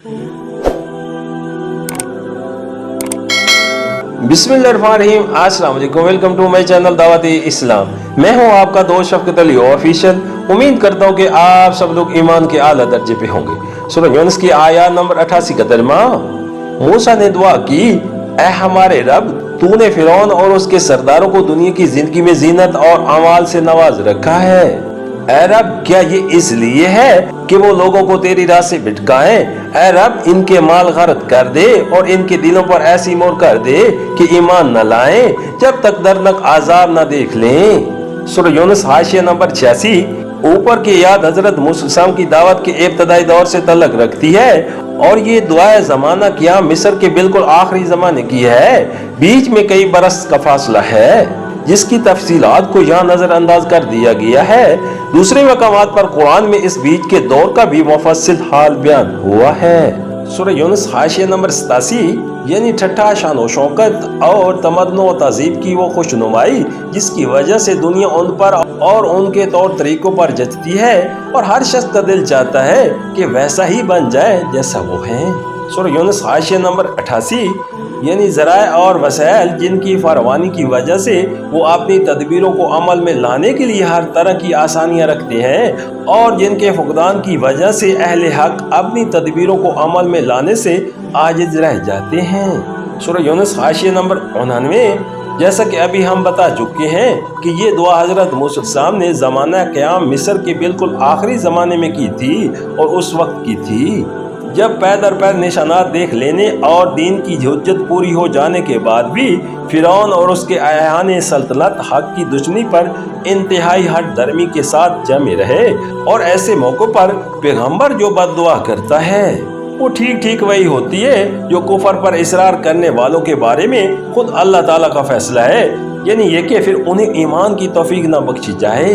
बिस्मिल्लाहिर्रहमानिर्रहीम। अस्सलाम वालेकुम। वेलकम टू माय चैनल दावत इस्लाम। मैं हूं आपका दोस्त शफकत अली ऑफिशियल। उम्मीद करता हूं कि आप सब लोग ईमान के आला दर्जे पे होंगे। सूरह यूनुस की आयत नंबर 88 का तर्जुमा। मूसा ने दुआ की, ऐ हमारे रब, तूने फिरौन और उसके सरदारों को दुनिया की जिंदगी में जीनत और अमाल से नवाज रखा है। ऐ रब, क्या ये इसलिए है कि वो लोगों को तेरी राह से भटकाएं? ऐ रब, इनके माल गारत कर दे और इनके दिलों पर ऐसी मोहर कर दे कि ईमान न लाएं जब तक दर्दनाक आजाब न देख लें। सूरह यूनुस हाशिया नंबर 86। ऊपर की याद हजरत मूसा अलैहिस्सलाम की दावत के इब्तदाई दौर से तल्लुक रखती है और ये दुआए ज़माना क्या मिस्र के बिल्कुल आखिरी ज़माने की है। बीच में कई बरस का फासला है जिसकी तफसीलात को यहाँ नजरअंदाज कर दिया गया है। दूसरे मकामात पर कुरान में इस बीच के दौर का भी मुफस्सिल हाल बयान हुआ है। सूरह यूनुस हाशिया नंबर 87, यानी ठट्ठा शान व शौकत और तमन्नो व तहजीब की वो खुशनुमाई जिसकी वजह से दुनिया उन पर और उनके तौर तरीकों पर जचती है और हर शख्स का दिल चाहता है कि वैसा ही बन जाए जैसा वो है। सूरह यूनुस हाशिया नंबर 88, यानी ज़राए और वसाइल जिनकी फरवानी की वजह से वो अपनी तदबीरों को अमल में लाने के लिए हर तरह की आसानियां रखते हैं और जिनके फुकदान की वजह से अहले हक अपनी तदबीरों को अमल में लाने से आजिज रह जाते हैं। सूरह यूनुस हाशिया नंबर 99, जैसा कि अभी हम बता चुके हैं कि ये दुआ हजरत मूसा अलैहिस्सलाम ने ज़माना क़याम मिस्र के बिल्कुल आखिरी ज़माने में की थी और उस वक्त की थी जब पैर दर पैर निशानात देख लेने और दीन की हुज्जत पूरी हो जाने के बाद भी फिरौन और उसके अयाने सल्तनत हक की दुश्मनी पर इंतहाई हट धर्मी के साथ जमे रहे। और ऐसे मौक़ों पर पैगंबर जो बद्दुआ करता है वो ठीक ठीक वही होती है जो कुफर पर इसरार करने वालों के बारे में खुद अल्लाह ताला का फैसला है, यानी ये कि फिर उन्हें ईमान की तौफीक न बख्शी जाए।